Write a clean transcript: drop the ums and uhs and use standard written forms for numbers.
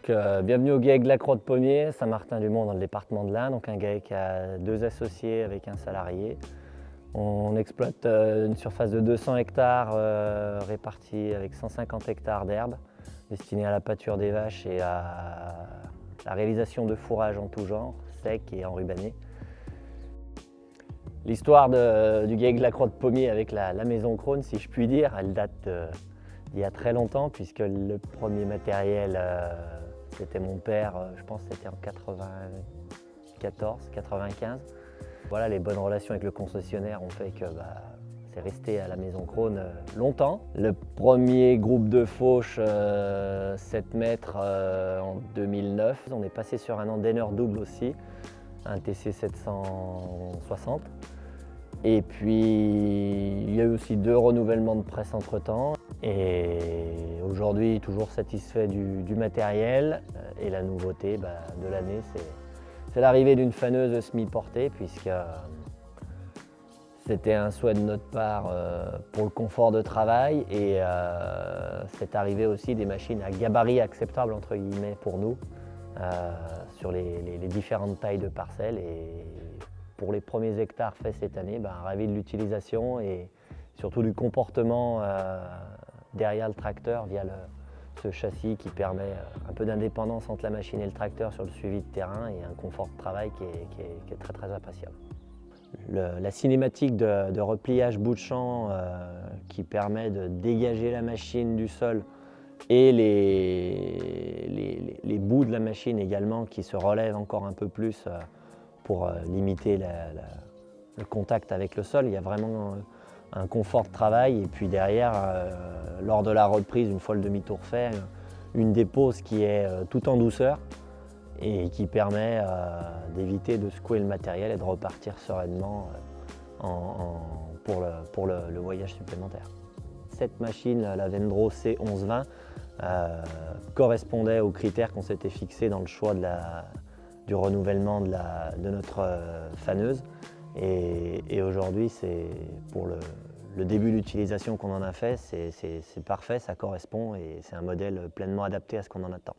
Bienvenue au GAEC de la Croix-de-Pommier, Saint-Martin-du-Mont dans le département de l'Ain. Donc un GAEC à 2 associés avec un salarié. On exploite une surface de 200 hectares répartie avec 150 hectares d'herbe destinée à la pâture des vaches et à la réalisation de fourrage en tout genre, sec et enrubanné. L'histoire du GAEC de la Croix-de-Pommier avec la maison Krone, si je puis dire, elle date d'il y a très longtemps puisque le premier matériel c'était mon père, je pense que c'était en 94, 95. Voilà, les bonnes relations avec le concessionnaire ont fait que c'est resté à la maison Krone longtemps. Le premier groupe de fauche 7 mètres en 2009. On est passé sur un endaineur double aussi, un TC 760. Et puis il y a eu aussi 2 renouvellements de presse entre-temps. Et aujourd'hui, toujours satisfait du matériel. Et la nouveauté de l'année, c'est l'arrivée d'une faneuse semi-portée, puisque c'était un souhait de notre part pour le confort de travail. Et c'est arrivé aussi des machines à gabarit acceptable, entre guillemets, pour nous, sur les différentes tailles de parcelles. Et pour les premiers hectares faits cette année, ravi de l'utilisation et surtout du comportement derrière le tracteur via ce châssis qui permet un peu d'indépendance entre la machine et le tracteur sur le suivi de terrain et un confort de travail qui est très très appréciable. La cinématique de repliage bout de champ qui permet de dégager la machine du sol et les bouts de la machine également qui se relèvent encore un peu plus pour limiter le contact avec le sol. Il y a vraiment un confort de travail et puis derrière, lors de la reprise, une fois le demi-tour fait, une dépose qui est tout en douceur et qui permet d'éviter de secouer le matériel et de repartir sereinement pour le voyage supplémentaire. Cette machine, la Vendro C1120, correspondait aux critères qu'on s'était fixés dans le choix du renouvellement de notre faneuse. Et aujourd'hui, pour le début d'utilisation qu'on en a fait, c'est parfait, ça correspond et c'est un modèle pleinement adapté à ce qu'on en attend.